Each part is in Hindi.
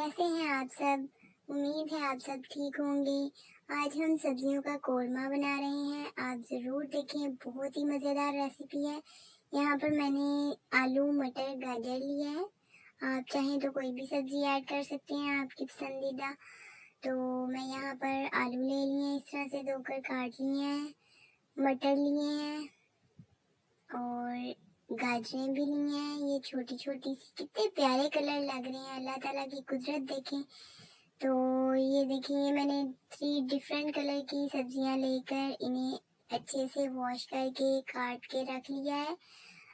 कैसे हैं आप सब। उम्मीद है आप सब ठीक होंगे। आज हम सब्जियों का कोरमा बना रहे हैं, आप ज़रूर देखें, बहुत ही मज़ेदार रेसिपी है। यहाँ पर मैंने आलू मटर गाजर लिया है, आप चाहें तो कोई भी सब्ज़ी ऐड कर सकते हैं आपकी पसंदीदा। तो मैं यहाँ पर आलू ले लिए हैं, इस तरह से धोकर काट लिए हैं, मटर लिए हैं और गाजरें भी ली हैं। ये छोटी छोटी सी कितने प्यारे कलर लग रहे हैं, अल्लाह ताला की कुदरत देखें। तो ये देखिए मैंने 3 डिफरेंट कलर की सब्जियां लेकर इन्हें अच्छे से वॉश करके काट के रख लिया है।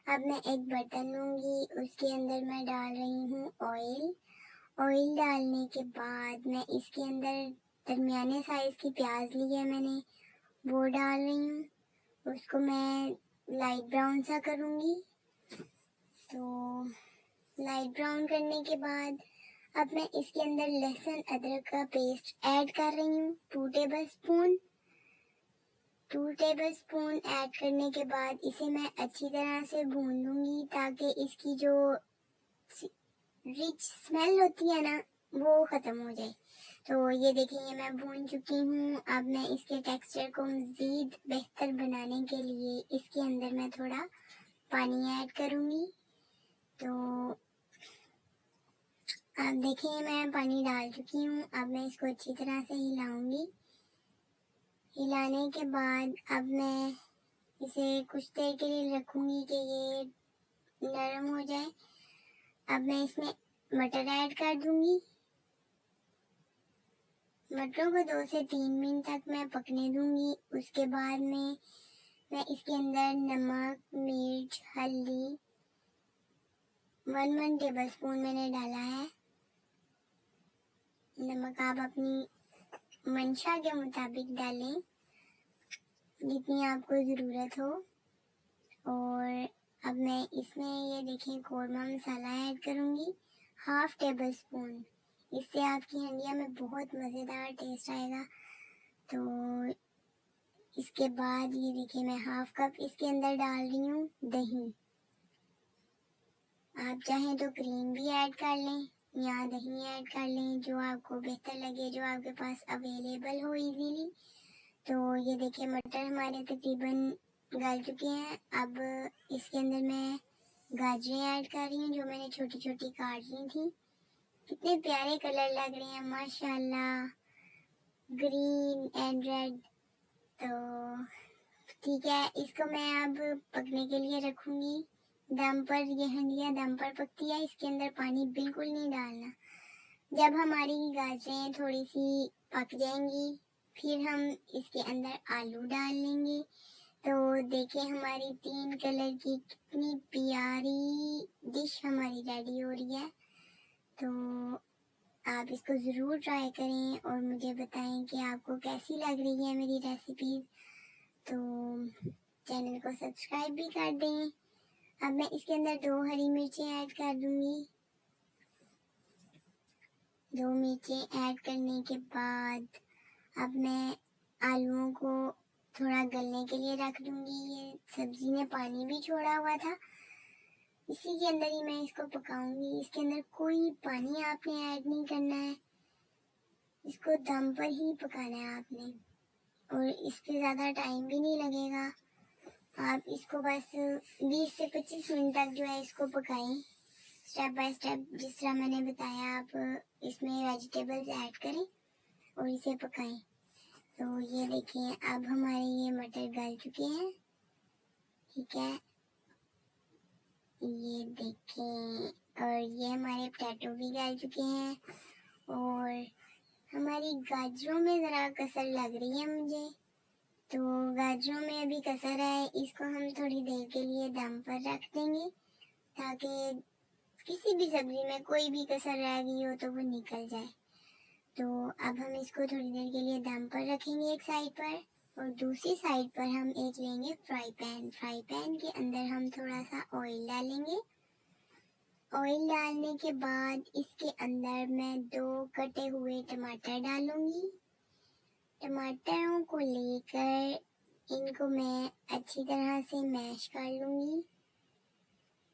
अब मैं एक बर्तन लूँगी, उसके अंदर मैं डाल रही हूँ ऑयल। ऑयल डालने के बाद मैं इसके अंदर दरमियाने साइज़ की प्याज ली है मैंने, वो डाल रही हूँ। उसको मैं लाइट ब्राउन सा करूँगी। तो लाइट ब्राउन करने के बाद अब मैं इसके अंदर लहसुन अदरक का पेस्ट ऐड कर रही हूँ 2 टेबल स्पून ऐड करने के बाद इसे मैं अच्छी तरह से भून लूँगी ताकि इसकी जो रिच स्मेल होती है ना वो ख़त्म हो जाए। तो ये देखिए मैं भून चुकी हूँ। अब मैं इसके टेक्सचर को मज़ीद बेहतर बनाने के लिए इसके अंदर मैं थोड़ा पानी ऐड करूँगी। तो अब देखिए मैं पानी डाल चुकी हूँ। अब मैं इसको अच्छी तरह से हिलाऊंगी। हिलाने के बाद अब मैं इसे कुछ देर के लिए रखूँगी कि ये नरम हो जाए। अब मैं इसमें मटर ऐड कर दूँगी। मटरों को 2 से 3 मिनट तक मैं पकने दूँगी। उसके बाद में मैं इसके अंदर नमक, मिर्च, हल्दी 1 टेबल स्पून मैंने डाला है। नमक आप अपनी मंशा के मुताबिक डालें, जितनी आपको ज़रूरत हो। और अब मैं इसमें ये देखें कोरमा मसाला ऐड करूँगी 1/2 टेबल स्पून। इससे आपकी हंडिया में बहुत मज़ेदार टेस्ट आएगा। तो इसके बाद ये देखिए मैं 1/2 कप इसके अंदर डाल रही हूँ दही। आप चाहें तो क्रीम भी ऐड कर लें या दही ऐड कर लें, जो आपको बेहतर लगे, जो आपके पास अवेलेबल हो इजीली। तो ये देखिए मटर हमारे तकरीबन गल चुके हैं। अब इसके अंदर मैं गाजरें ऐड कर रही हूँ जो मैंने छोटी छोटी काट ली थी। कितने प्यारे कलर लग रहे हैं माशाल्लाह, ग्रीन एंड रेड। तो ठीक है, इसको मैं अब पकने के लिए रखूँगी दम पर। ये हंडिया दम पर पकती है, इसके अंदर पानी बिल्कुल नहीं डालना। जब हमारी गाजरें थोड़ी सी पक जाएंगी फिर हम इसके अंदर आलू डाल लेंगे। तो देखिए हमारी 3 कलर की कितनी प्यारी डिश हमारी रेडी हो रही है। तो आप इसको ज़रूर ट्राई करें और मुझे बताएं कि आपको कैसी लग रही है मेरी रेसिपीज़। तो चैनल को सब्सक्राइब भी कर दें। अब मैं इसके अंदर 2 हरी मिर्चें ऐड कर दूँगी। 2 मिर्चें ऐड करने के बाद अब मैं आलूओं को थोड़ा गलने के लिए रख दूँगी। ये सब्ज़ी ने पानी भी छोड़ा हुआ था, इसी के अंदर ही मैं इसको पकाऊंगी। इसके अंदर कोई पानी आपने ऐड नहीं करना है, इसको दम पर ही पकाना है आपने और इस पे ज़्यादा टाइम भी नहीं लगेगा। आप इसको बस 20 से 25 मिनट तक जो है इसको पकाएं, स्टेप बाय स्टेप जिस तरह मैंने बताया। आप इसमें वेजिटेबल्स ऐड करें और इसे पकाएं। तो ये देखिए अब हमारे ये मटर गल चुके हैं, ठीक है, ये देखें। और ये हमारे पोटैटो भी गल चुके हैं और हमारी गाजरों में ज़रा कसर लग रही है मुझे। तो गाजरों में अभी कसर है, इसको हम थोड़ी देर के लिए दम पर रख देंगे ताकि किसी भी सब्जी में कोई भी कसर रह गई हो तो वो निकल जाए। तो अब हम इसको थोड़ी देर के लिए दम पर रखेंगे एक साइड पर, और दूसरी साइड पर हम एक लेंगे फ्राई पैन। फ्राई पैन के अंदर हम थोड़ा सा ऑयल डालेंगे। ऑयल डालने के बाद इसके अंदर मैं 2 कटे हुए टमाटर डालूंगी। टमाटरों को लेकर इनको मैं अच्छी तरह से मैश कर लूँगी।